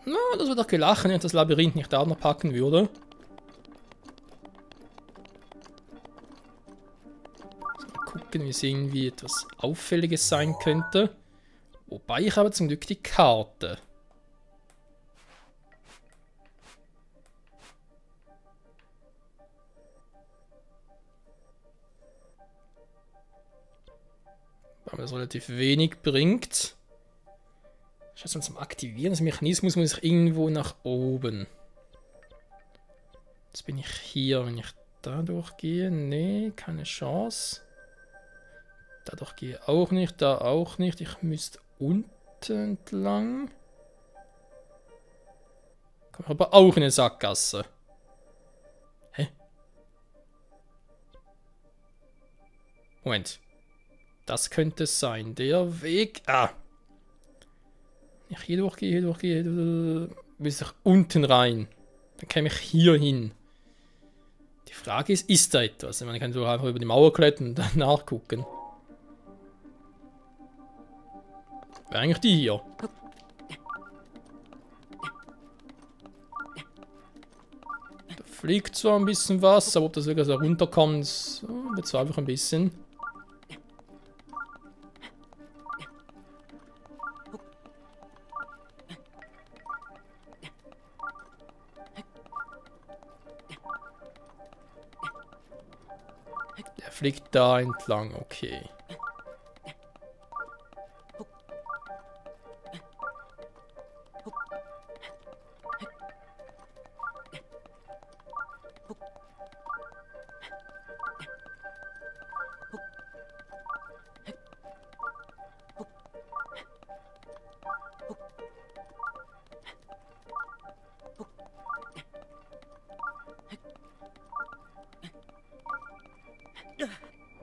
Na, das wird doch gelachen, wenn ich das Labyrinth nicht auch noch packen würde. Mal gucken, wie es irgendwie etwas Auffälliges sein könnte. Wobei ich habe zum Glück die Karte. Weil mir das relativ wenig bringt. Scheiße, zum Aktivieren des Mechanismus muss ich irgendwo nach oben. Jetzt bin ich hier, wenn ich da durchgehe. Nee, keine Chance. Dadurch gehe ich auch nicht, da auch nicht. Ich müsste unten entlang. Komme aber auch in eine Sackgasse. Hä? Moment. Das könnte es sein. Der Weg. Ah. Wenn ich hier durchgehe, muss ich unten rein. Dann käme ich hier hin. Die Frage ist da etwas? Man kann so einfach über die Mauer klettern und dann nachgucken. Wäre eigentlich die hier. Da fliegt zwar ein bisschen was, aber ob das wirklich so runterkommt, bezweifle ich ein bisschen. Der fliegt da entlang, okay.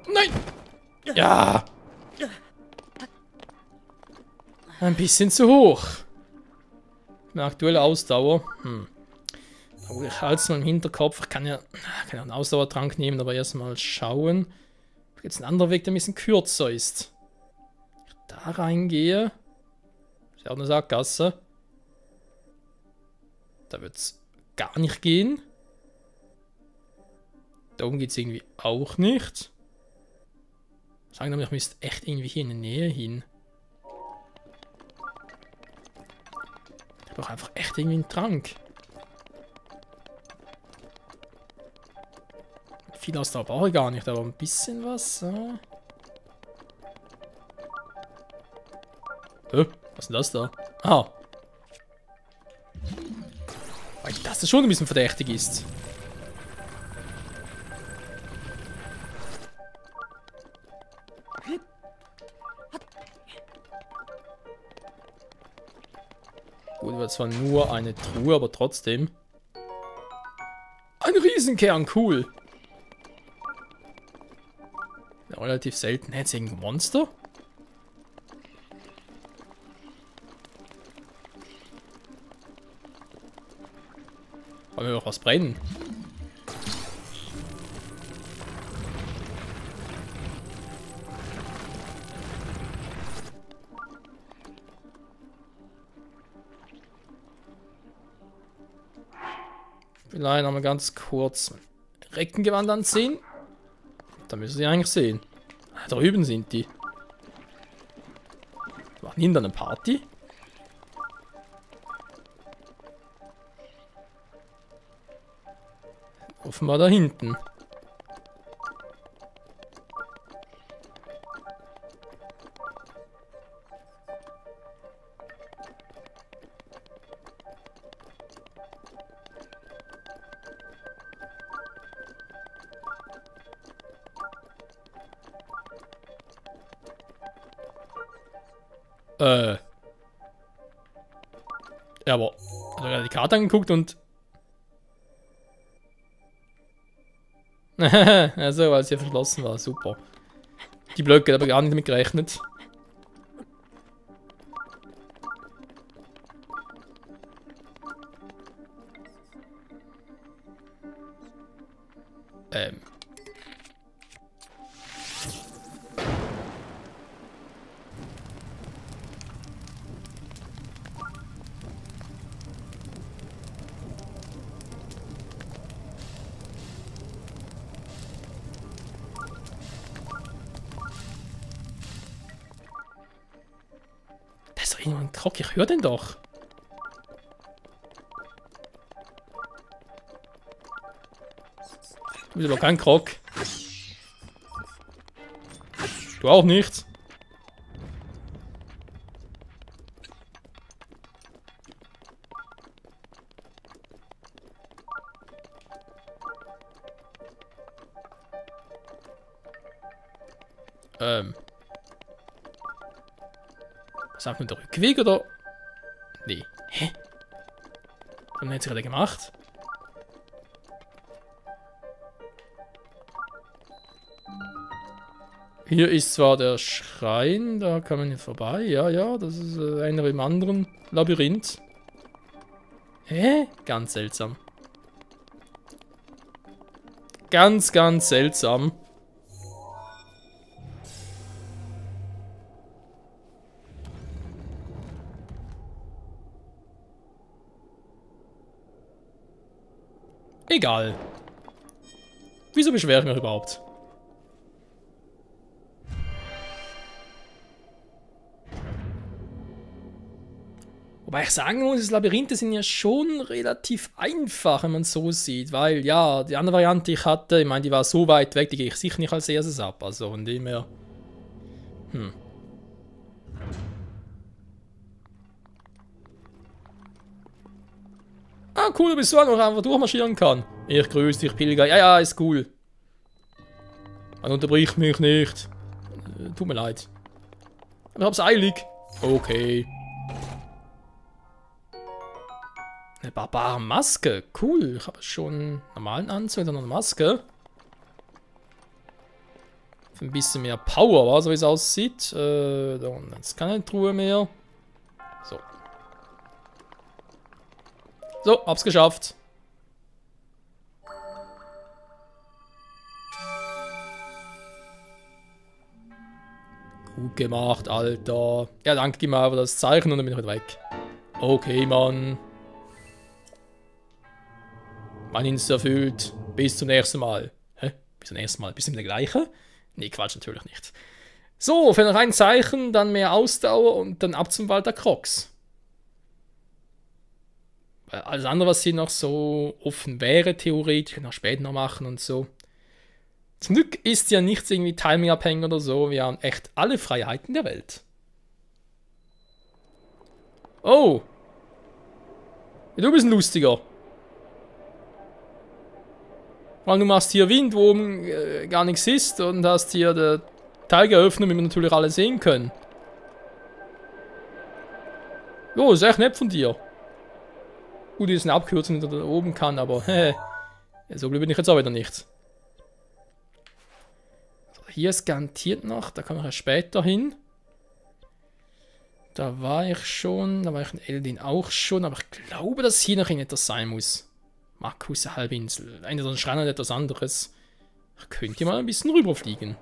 Nein! Ja! Ein bisschen zu hoch. Meine aktuelle Ausdauer. Aber ich halte es mal im Hinterkopf. Ich kann ja einen Ausdauertrank nehmen, aber erstmal schauen. Ob jetzt ein anderer Weg, der ein bisschen kürzer ist. Wenn ich da reingehe. Ist ja auch eine Sackgasse. Da wird es gar nicht gehen. Da oben geht es irgendwie auch nicht. Sagen wir, ich müsste echt irgendwie hier in der Nähe hin. Ich brauche einfach echt irgendwie einen Trank. Viel Ausdauer brauche ich gar nicht, aber ein bisschen was. Was ist denn das da? Ah. Weil das schon ein bisschen verdächtig ist. Gut, war zwar nur eine Truhe, aber trotzdem. Ein Riesenkern, cool. Ja, relativ selten. Jetzt irgendein Monster? Wollen wir noch was brennen? Vielleicht noch mal ganz kurz Reckengewand anziehen. Da müssen sie eigentlich sehen. Da drüben sind die. Machen hinter eine Party? Offenbar da hinten. Ja, aber hat er gerade die Karte angeguckt und... Also, weil es hier verschlossen war. Super. Die Blöcke, da habe ich gar nicht damit gerechnet. bin ein Krog, ich höre den doch. Du bist aber kein Krog. Du auch nicht. Sagt man der Rückweg oder? Nee. Hä? Was hat sie gerade gemacht? Hier ist zwar der Schrein, da kann man nicht vorbei. Ja, ja, das ist einer im anderen Labyrinth. Hä? Ganz seltsam. Ganz, ganz seltsam. Egal. Wieso beschwere ich mich überhaupt? Wobei ich sagen muss, das Labyrinthe sind ja schon relativ einfach, wenn man es so sieht. Weil, ja, die andere Variante, die ich hatte, ich meine, die war so weit weg, die gehe ich sicher nicht als erstes ab. Also von dem her... Ah, cool, du bist so einer, der einfach durchmarschieren kann. Ich grüße dich, Pilger. Ja, ja, ist cool. Man unterbricht mich nicht. Tut mir leid. Aber ich hab's eilig. Okay. Eine Barbarenmaske. Cool. Ich habe schon einen normalen Anzug und eine Maske. Für ein bisschen mehr Power, war so wie es aussieht. Da unten ist keine Truhe mehr. So. So, hab's geschafft. Gut gemacht, Alter. Ja, danke, gib mir einfach das Zeichen und dann bin ich wieder weg. Okay, Mann. Mein Dienst erfüllt. Bis zum nächsten Mal. Hä? Bis zum nächsten Mal? Bist du mit der gleiche? Nee, Quatsch, natürlich nicht. So, für noch ein Zeichen, dann mehr Ausdauer und dann ab zum Wald der Crocs. Alles andere, was hier noch so offen wäre, theoretisch, kann ich auch später noch machen und so. Zum Glück ist ja nichts irgendwie timing-abhängig oder so. Wir haben echt alle Freiheiten der Welt. Oh! Du bist ein Lustiger. Weil du machst hier Wind, wo oben gar nichts ist und hast hier den Teil geöffnet, damit wir natürlich alle sehen können. Oh, ist echt nett von dir. Gut, ist eine Abkürzung, die da oben kann, aber so blöd bin ich jetzt auch wieder nicht. So, hier ist garantiert noch, da kann ich ja später hin. Da war ich schon, da war ich in Eldin auch schon, aber ich glaube, dass hier noch etwas sein muss. Markus Halbinsel. Einer so ein Schrein hat etwas anderes. Ich könnte mal ein bisschen rüberfliegen.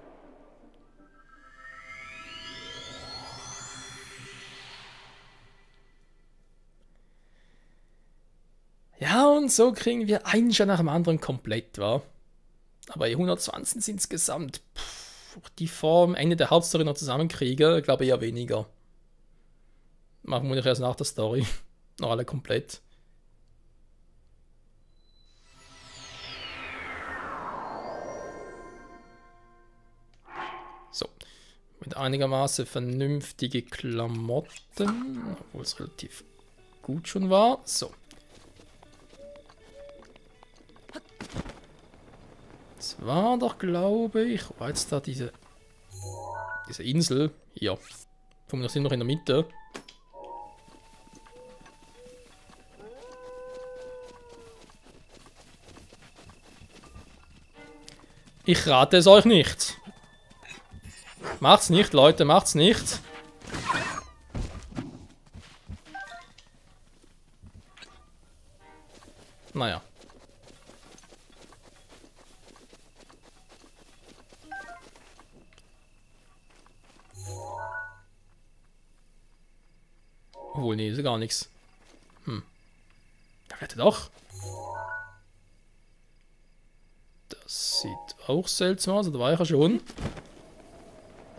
Ja, und so kriegen wir einen Schein nach dem anderen komplett, wa? Aber 120 sind insgesamt. Die Form, Ende der Hauptstory noch zusammenkriege, glaube ich eher weniger. Machen wir erst nach der Story. Noch alle komplett. So. Mit einigermaßen vernünftige Klamotten. Obwohl es relativ gut schon war. So. Das war doch, glaube ich, war jetzt da diese Insel. Hier. Wir sind noch in der Mitte. Ich rate es euch nicht. Macht's nicht, Leute, macht's nicht. Naja. Obwohl, nee, ist gar nichts. Da wette doch. Das sieht auch seltsam aus, da war ich ja schon.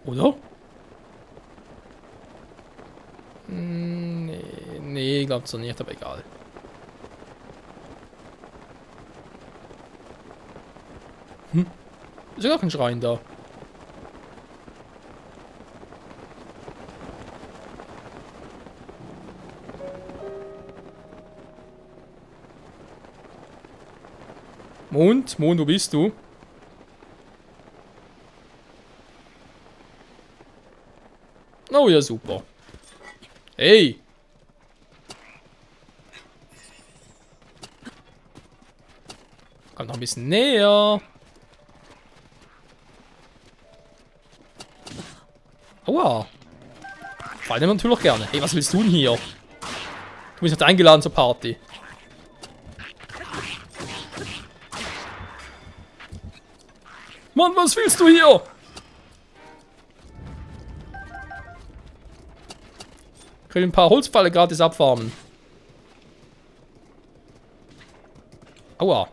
Oder? Nee, nee, ich glaube so nicht, aber egal. Ist ja gar kein Schrein da. Mond, wo bist du? Oh ja, super. Hey! Komm noch ein bisschen näher. Aua. Fallen wir natürlich gerne. Hey, was willst du denn hier? Du bist jetzt eingeladen zur Party. Mann, was willst du hier? Ich will ein paar Holzpfeile gratis abfarmen. Aua.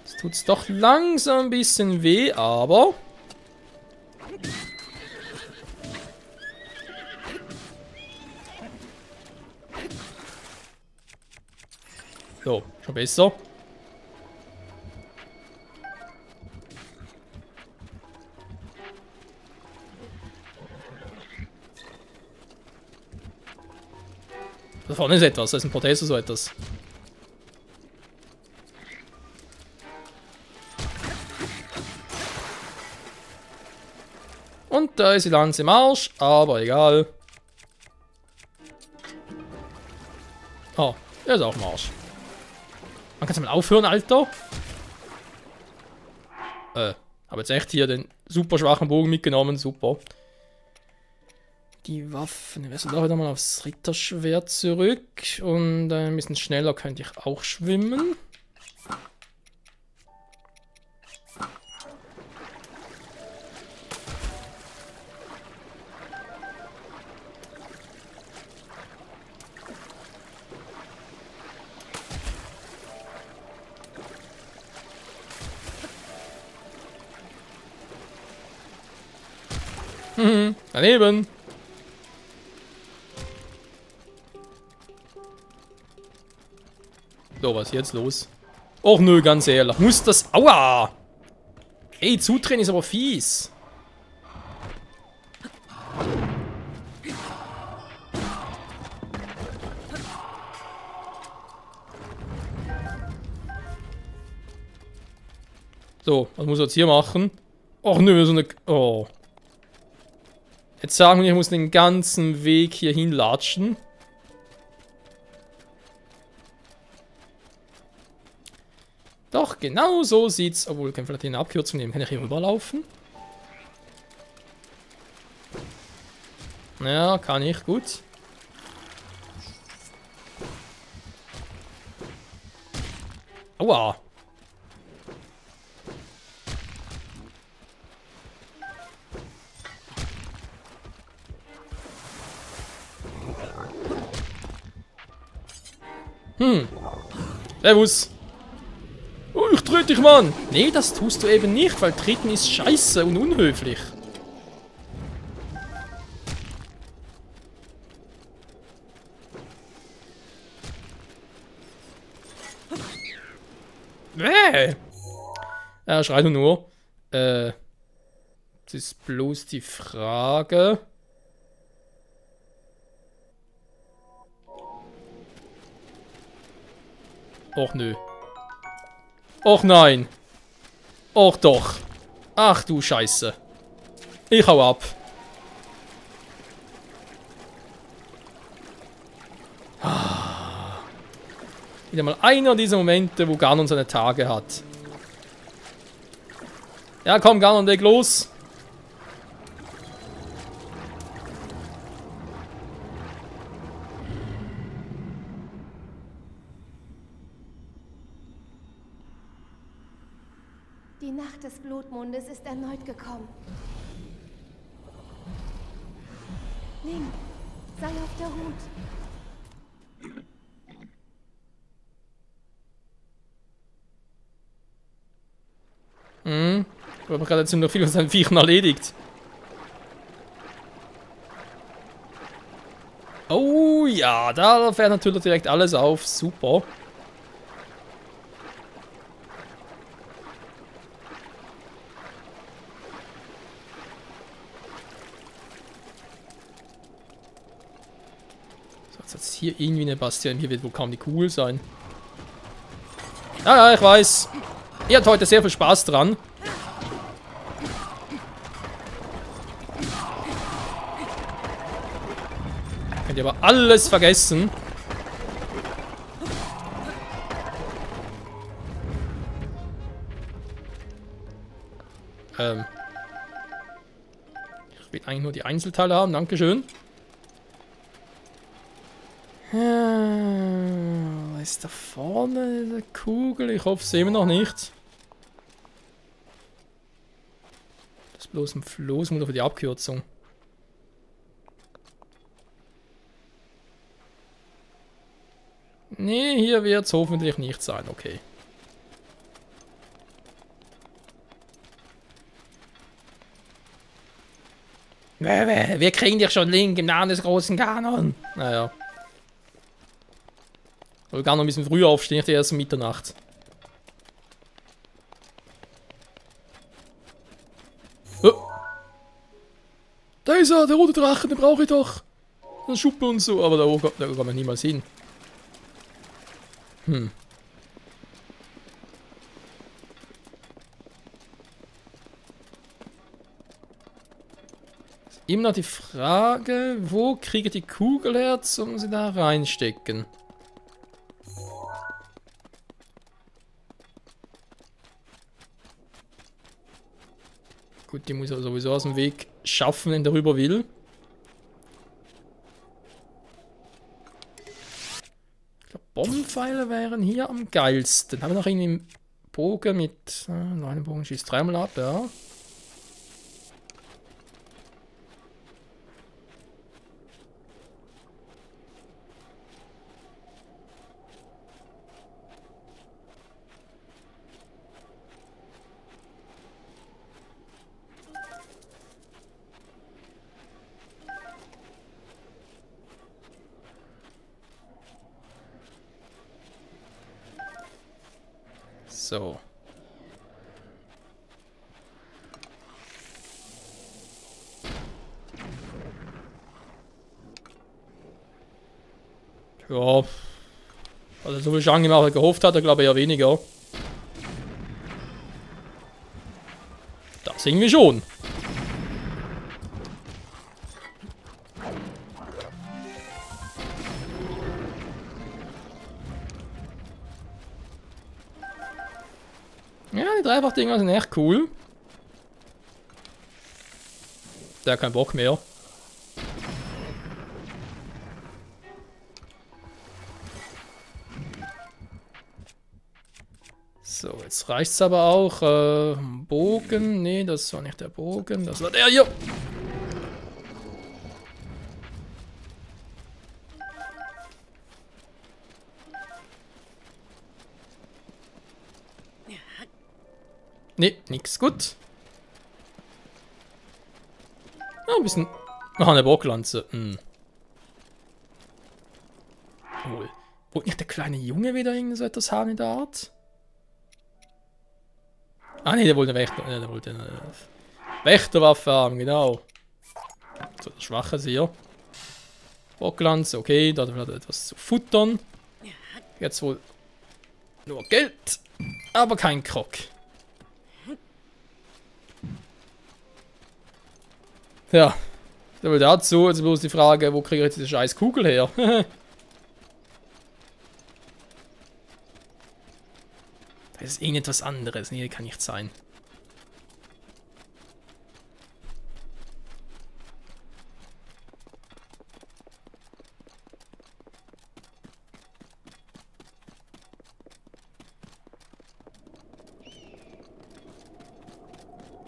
Jetzt tut's doch langsam ein bisschen weh, aber... So, schon besser. Da vorne ist etwas, da ist ein Protest so etwas. Und da ist die Lanze im Arsch, aber egal. Oh, der ist auch im Arsch. Man kann es mal aufhören, Alter. Habe jetzt echt hier den super schwachen Bogen mitgenommen, super. Die Waffen, wir müssen doch wieder mal aufs Ritterschwert zurück. Und ein bisschen schneller könnte ich auch schwimmen. Daneben. So, was ist jetzt los? Och nö, ganz ehrlich. Muss das... Aua! Ey, zudrehen ist aber fies. So, was muss ich jetzt hier machen? Och nö, so eine... Oh. Jetzt sagen wir, ich muss den ganzen Weg hier hinlatschen. Doch, genau so sieht's. Obwohl, ich kann vielleicht hier eine Abkürzung nehmen. Kann ich hier rüberlaufen? Ja, kann ich. Gut. Aua. Servus. Oh, ich trete dich, Mann. Nee, das tust du eben nicht, weil treten ist scheiße und unhöflich. Er schreit nur. Das ist bloß die Frage. Och nö. Och nein. Och doch. Ach du Scheiße. Ich hau ab. Wieder mal einer dieser Momente, wo Ganon seine Tage hat. Ja, komm, Ganon, leg los. Die Nacht des Blutmondes ist erneut gekommen. Link, sei auf der Hut. Aber gerade jetzt noch viel von seinen Viechern erledigt. Oh ja, da fährt natürlich direkt alles auf. Super. So, jetzt hat es hier irgendwie eine Bastion. Hier wird wohl kaum die Kugel sein. Ja, ich weiß. Ihr habt heute sehr viel Spaß dran. Könnt ihr aber alles vergessen. Ich will eigentlich nur die Einzelteile haben, dankeschön. Was ist da vorne eine Kugel? Ich hoffe es immer noch nicht. Das ist bloß ein Floßmutter für die Abkürzung. Nee, hier wird es hoffentlich nicht sein, okay. Wir kriegen dich schon, Link, im Namen des großen Ganon. Naja. Soll gar noch ein bisschen früher aufstehen, ich erst um Mitternacht. Oh. Da ist er, der rote Drache, den brauche ich doch. Eine Schuppe und so, aber da kann man niemals hin. Immer noch die Frage, wo kriege ich die Kugel her, um sie da reinstecken? Gut, die muss er sowieso aus dem Weg schaffen, wenn der rüber will. Ich glaube, Bombenpfeile wären hier am geilsten. Haben wir noch irgendwie einen Bogen mit... noch einen Bogen schießt dreimal ab, ja. So. Ja. Also so viel Schaden gemacht, wie er gehofft hat, glaube ich eher weniger. Das irgendwie schon. Ja, die Dreifach-Dinger sind echt cool. Der hat keinen Bock mehr. So, jetzt reicht's aber auch. Bogen. Nee, das war nicht der Bogen. Das war der hier. Nee, nix gut. Ah, ein bisschen. Ah, eine Bocklanze. Wohl. Wollte nicht der kleine Junge wieder irgend so etwas haben in der Art? Ah, nee, der wollte eine der wollte eine Wächterwaffe haben, genau. So, der Schwache hier. Bocklanze, okay, da hat er etwas zu futtern. Jetzt wohl nur Geld, aber kein Krog. Ja, da will dazu, jetzt bloß die Frage, wo kriege ich jetzt diese scheiß Kugel her? Das ist irgendetwas anderes, nee, kann nicht sein.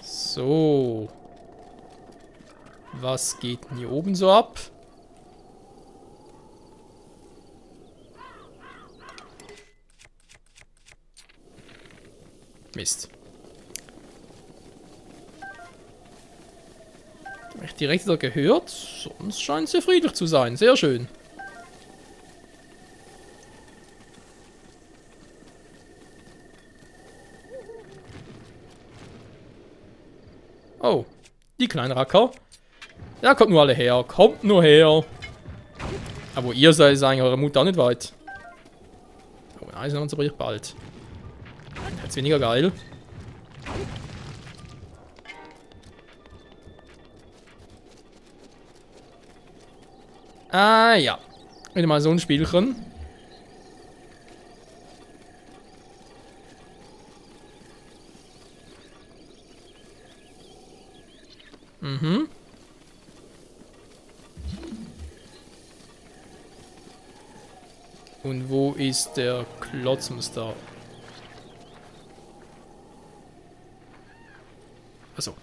So. Was geht denn hier oben so ab? Mist. Habe ich direkt wieder gehört. Sonst scheint es sehr friedlich zu sein. Sehr schön. Oh, die kleinen Racker. Ja, kommt nur alle her. Kommt nur her. Aber ihr seid, ist eigentlich eure Mutter auch nicht weit. Oh, ein Eisen zerbricht bald. Jetzt weniger geil. Ah, ja. Wieder mal so ein Spielchen. Mhm. Und wo ist der Klotzmuster? Achso.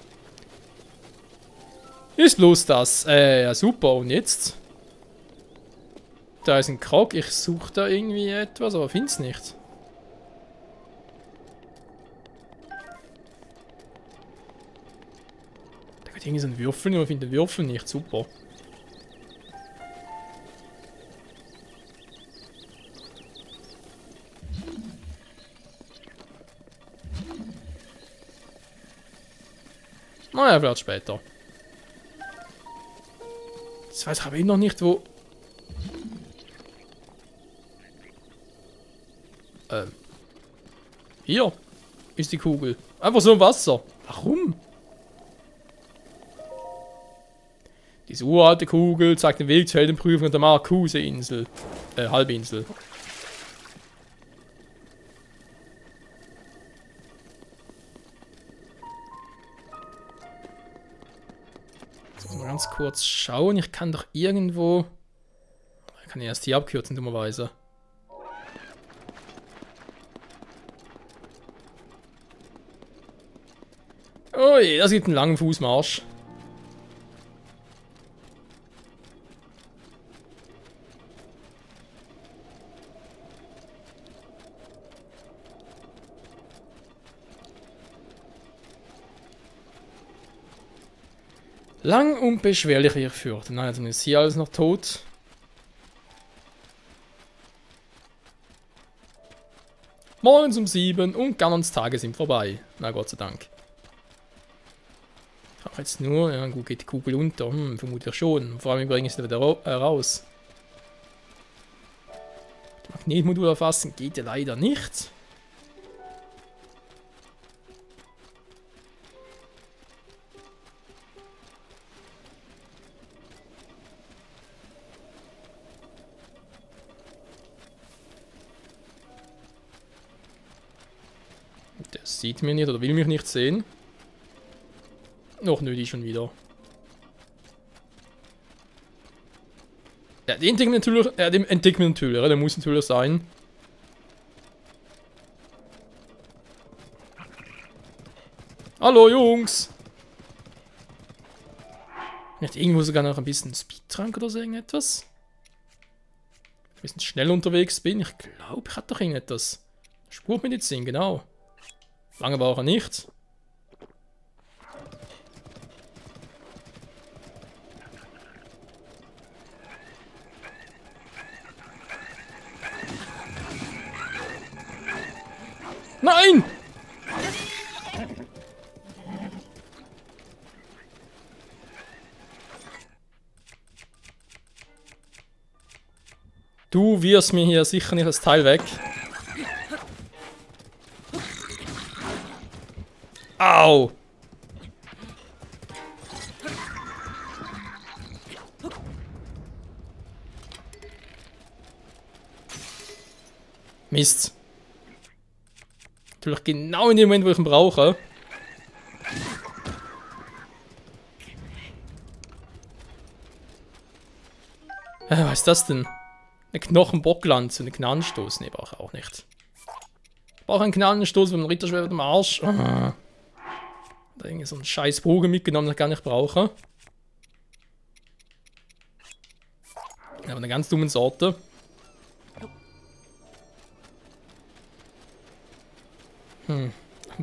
Ist bloß das. Ja, super. Und jetzt? Da ist ein Krog. Ich suche da irgendwie etwas, aber finde es nicht. Da geht irgendwie so ein Würfel, aber ich finde den Würfel nicht. Super. Naja, vielleicht später. Das weiß ich aber noch nicht, wo... Hier ist die Kugel. Einfach so im Wasser. Warum? Diese uralte Kugel zeigt den Weg zur Heldenprüfung der Marcuse-Insel. Halbinsel. So, mal ganz kurz schauen. Ich kann doch irgendwo... Ich kann erst hier abkürzen, dummerweise. Oh je, das gibt einen langen Fußmarsch. Lang und beschwerlich, wie ich fürchte. Nein, also ist hier alles noch tot. Morgens um 7 und Gannons Tage sind vorbei. Na Gott sei Dank. Ich brauche jetzt nur, ja gut, geht die Kugel unter. Vermutlich schon. Vor allem bringe ich sie wieder raus. Das Magnetmodul erfassen geht ja leider nicht. Der sieht mich nicht oder will mich nicht sehen. Noch nötig schon wieder. Ja, den entdeckt man natürlich, der muss natürlich sein. Hallo Jungs! Nicht irgendwo sogar noch ein bisschen Speedtrank oder so irgendetwas? Ein bisschen schnell unterwegs bin. Ich glaube, ich hatte doch irgendetwas. Spurmedizin, genau. Lange brauche ich nicht. Nein! Du wirst mir hier sicher nicht das Teil weg. Au! Mist. Natürlich genau in dem Moment, wo ich ihn brauche. Was ist das denn? Eine Knochenbocklanze und einen Knallenstoß. Ne, brauche ich auch nicht. Ich brauche einen Knallenstoß mit einem Ritterschwert am Arsch. Da irgendwie so einen scheiß Bogen mitgenommen, den ich gar nicht brauche. Aber eine ganz dumme Sorte.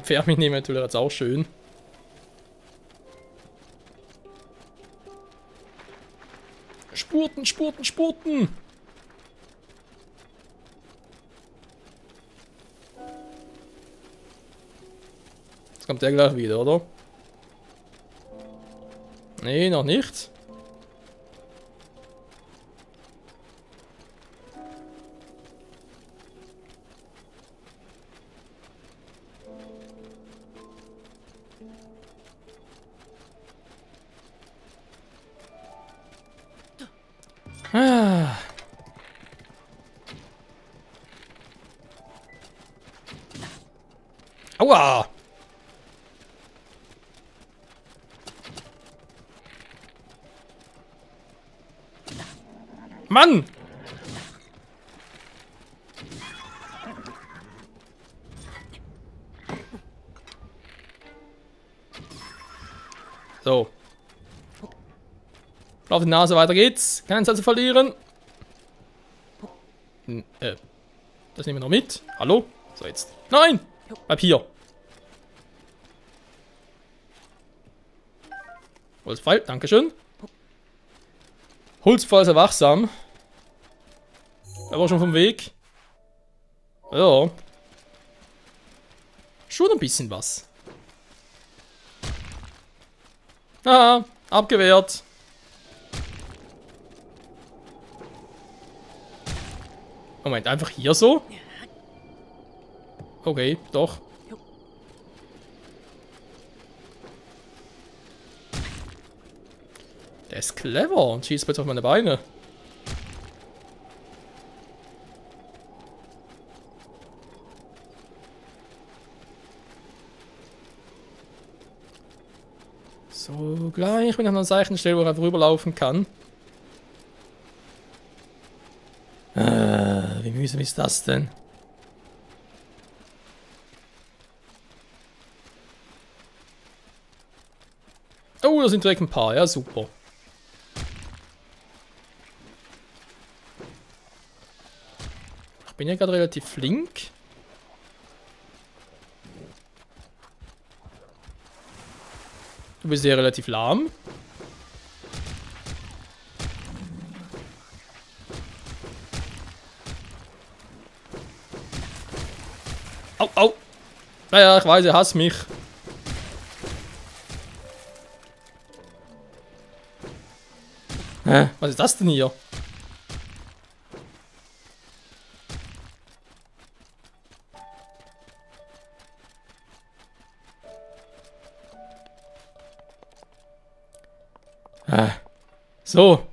Pferd mitnehmen natürlich jetzt auch schön. Spurten, Spurten, Spurten. Jetzt kommt der gleich wieder, oder? Nee, noch nicht. Ah. Aua! Mann! So. Auf die Nase, weiter geht's. Keine Zeit zu verlieren. Das nehmen wir noch mit. Hallo? So, jetzt. Nein! Bleib hier. Holzpfeil, dankeschön. Holzpfeil ist wachsam. Er war schon vom Weg. Ja. Schon ein bisschen was. Ah, abgewehrt. Moment, einfach hier so? Okay, doch. Der ist clever und schießt jetzt auf meine Beine. So, gleich bin ich an einer seichten Stelle, wo ich einfach rüberlaufen kann. Wie mühsam ist das denn? Oh, da sind direkt ein paar, ja super. Ich bin ja gerade relativ flink. Du bist ja relativ lahm. Au, au. Naja, ich weiß, er hasst mich. Hä? Was ist das denn hier? So.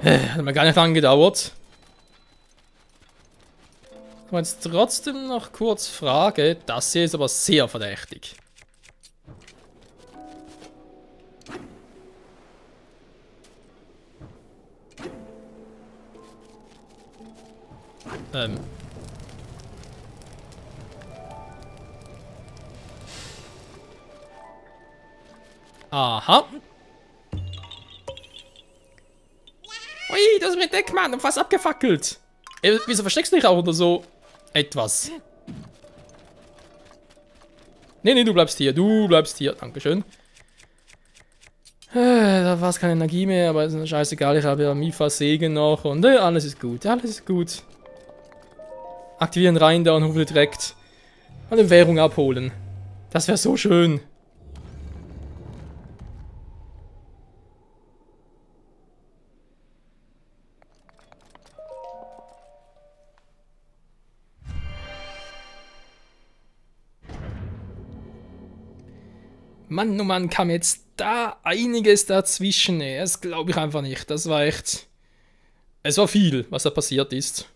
Hat mir gar nicht angedauert. Aber jetzt trotzdem noch kurz Frage. Das hier ist aber sehr verdächtig. Aha. Ui, das ist mein Deckmann und fast abgefackelt. Ey, wieso versteckst du dich auch oder so etwas? Nee, du bleibst hier. Du bleibst hier. Dankeschön. Da war es keine Energie mehr, aber ist scheißegal. Ich habe ja Mifas Segen noch und alles ist gut. Alles ist gut. Aktivieren rein da und hoffe direkt eine Währung abholen. Das wäre so schön. Mann, oh Mann, kam jetzt da einiges dazwischen. Ey. Das glaube ich einfach nicht. Das war echt... Es war viel, was da passiert ist.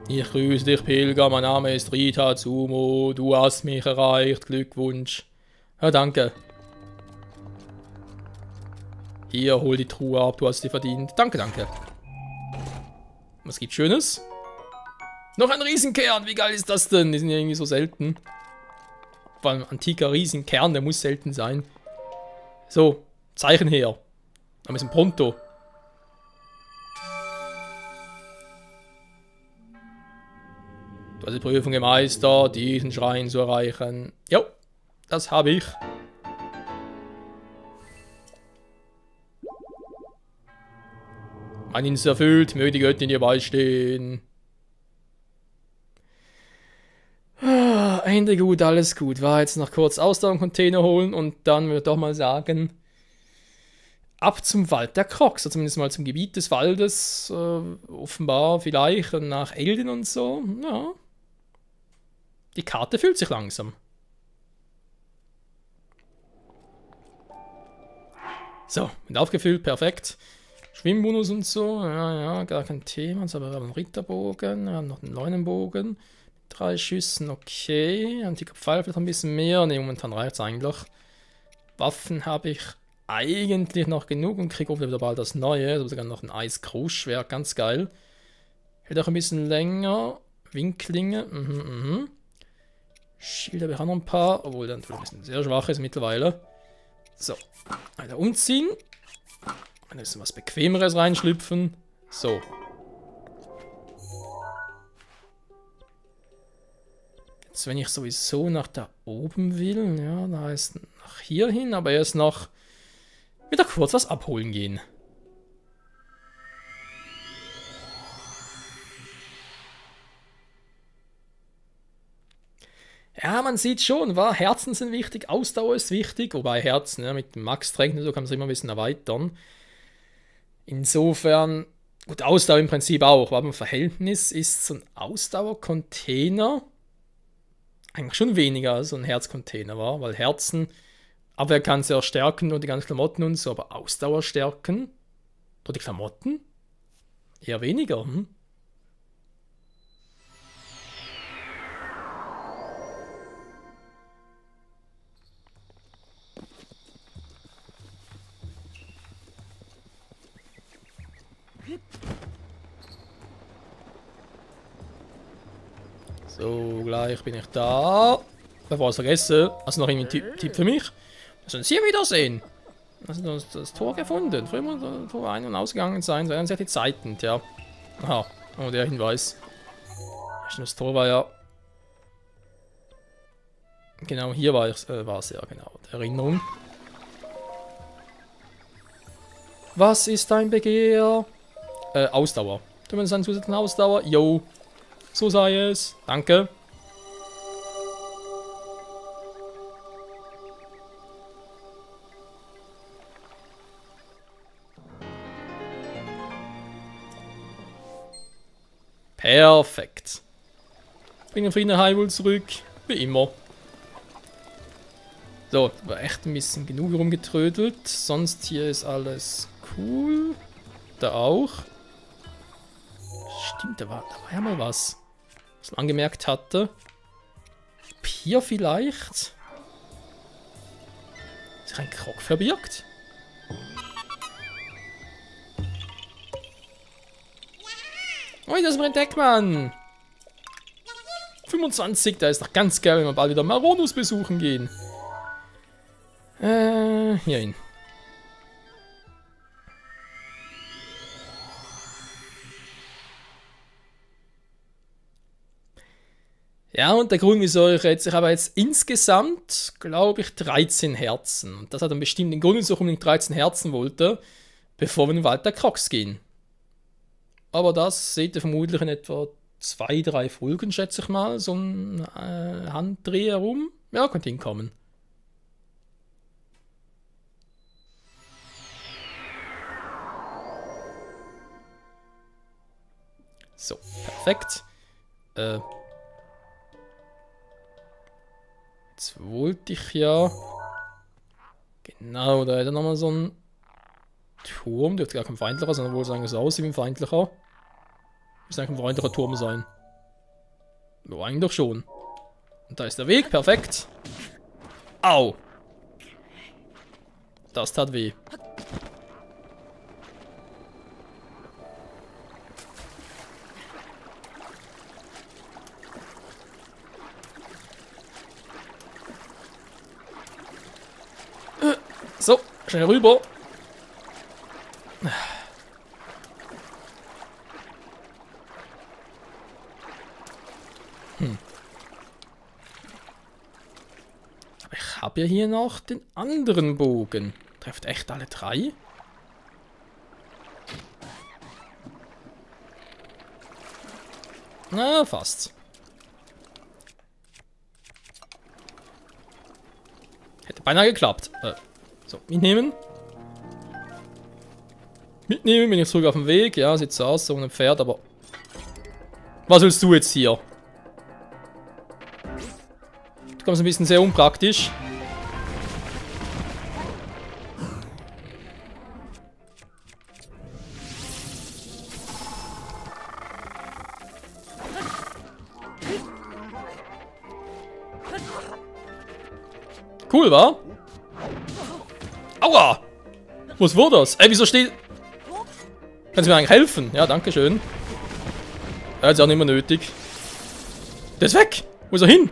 Ich grüße dich, Pilger. Mein Name ist Rita Zumo. Du hast mich erreicht. Glückwunsch. Ja, danke. Hier, hol die Truhe ab. Du hast sie verdient. Danke, danke. Was gibt's Schönes? Noch ein Riesenkern. Wie geil ist das denn? Die sind ja irgendwie so selten. Vor allem antiker Riesenkern. Der muss selten sein. So, Zeichen her. Da müssen pronto. Du hast die Prüfung gemeistert, diesen Schrein zu erreichen. Jo, das habe ich. Mein Dienst erfüllt, möge die Göttin dir beistehen. Ende gut, alles gut. War jetzt noch kurz Ausdauercontainer holen und dann würde ich doch mal sagen, ab zum Wald der Crocs, oder zumindest mal zum Gebiet des Waldes, offenbar vielleicht nach Elden und so. Ja. Die Karte füllt sich langsam. So, wird aufgefüllt, perfekt. Schwimmbonus und so, ja, gar kein Thema. Jetzt aber einen Ritterbogen, ja, noch einen Leunenbogen. 3 Schüssen, okay. Antiker Pfeil vielleicht ein bisschen mehr. Ne, momentan reicht es eigentlich. Waffen habe ich eigentlich noch genug und kriege wieder bald das Neue. Also sogar noch ein Eiskrusch, wäre ganz geil. Hält auch ein bisschen länger. Winklinge, Schilder habe ich auch noch ein paar, obwohl der natürlich ein bisschen sehr schwach ist mittlerweile. So, weiter umziehen. Ein bisschen was Bequemeres reinschlüpfen. So. Jetzt, wenn ich sowieso nach da oben will, ja, da heißt nach hier hin, aber erst noch wieder kurz was abholen gehen. Ja, man sieht schon, Herzen sind wichtig, Ausdauer ist wichtig, wobei Herzen, ja, mit dem Max-Tränken, so kann man es immer ein bisschen erweitern. Insofern, gut, Ausdauer im Prinzip auch, aber im Verhältnis ist so ein Ausdauer-Container eigentlich schon weniger als so ein Herz-Container, weil Herzen, Abwehr kann es ja stärken und die ganzen Klamotten und so, aber Ausdauer stärken, oder die Klamotten, eher weniger, So, gleich bin ich da. Bevor ich es vergesse, hast du noch irgendwie einen Tipp für mich? Wir sollen Sie wiedersehen. Hast du das Tor gefunden? Früher muss das Tor ein- und ausgegangen sein, so ändern sich die Zeiten, tja. Aha, oh, der Hinweis. Das Tor war ja... Genau, hier war es ja, genau. Die Erinnerung. Was ist dein Begehr? Ausdauer. Tun wir uns einen zusätzlichen Ausdauer? Jo. So sei es. Danke. Perfekt. Bringen Frieden nach Hyrule zurück. Wie immer. So, war echt ein bisschen genug rumgetrödelt. Sonst hier ist alles cool. Da auch. Stimmt, da war ja mal was ich angemerkt hatte. Hier vielleicht? Ist sich ein Krog verbirgt? Oh, das ist mein Deckmann! 25, da ist doch ganz geil, wenn wir bald wieder Maronus besuchen gehen. Hierhin. Ja, und der Grund, wieso ich habe jetzt insgesamt, glaube ich, 13 Herzen. Und das hat einen bestimmten Grund, wieso ich unbedingt 13 Herzen wollte, bevor wir in den Wald der Crocs gehen. Aber das seht ihr vermutlich in etwa 2, 3 Folgen, schätze ich mal. So ein Handdreh herum. Ja, könnte hinkommen. So, perfekt. Jetzt wollte ich ja... Genau, da ist ja nochmal so ein Turm. Dürfte gar kein feindlicher, sondern wohl sagen, so aussieht wie ein feindlicher. Muss eigentlich ein freundlicher Turm sein. Ja, eigentlich doch schon. Und da ist der Weg, perfekt. Au. Das tat weh. So, schnell rüber. Aber ich habe ja hier noch den anderen Bogen. Trefft echt alle 3? Na, fast. Hätte beinahe geklappt. So, mitnehmen. Mitnehmen, bin ich zurück auf dem Weg. Ja, sieht so aus, so ein Pferd, aber... Was willst du jetzt hier? Du kommst ein bisschen sehr unpraktisch. Cool, wa? Aua! Was war das? Ey, wieso steht... Kannst du mir eigentlich helfen? Ja, danke schön. Ja, ist auch nicht mehr nötig. Der ist weg! Wo ist er hin?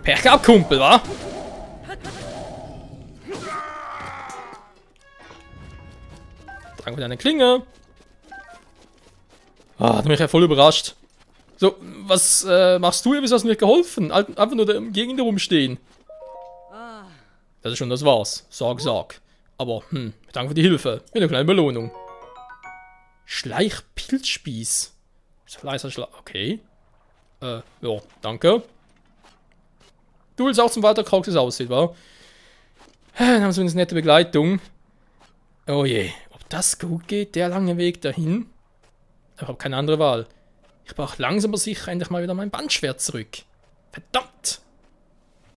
Pech gehabt, Kumpel, wa? Danke für deine Klinge. Ah, hat mich ja voll überrascht. So, was machst du hier? Wieso hast du mir geholfen? Einfach nur der Gegend rumstehen. Das ist schon, das war's. Sag. Aber, danke für die Hilfe. Mit einer kleinen Belohnung. Schleichpilzspieß. Leiser Schleich. Okay. Ja, danke. Du willst auch zum Weiterkraux, wie es aussieht, wa? Dann haben sie uns nette Begleitung. Oh je. Ob das gut geht, der lange Weg dahin? Ich habe keine andere Wahl. Ich brauche langsam aber sicher endlich mal wieder mein Bandschwert zurück. Verdammt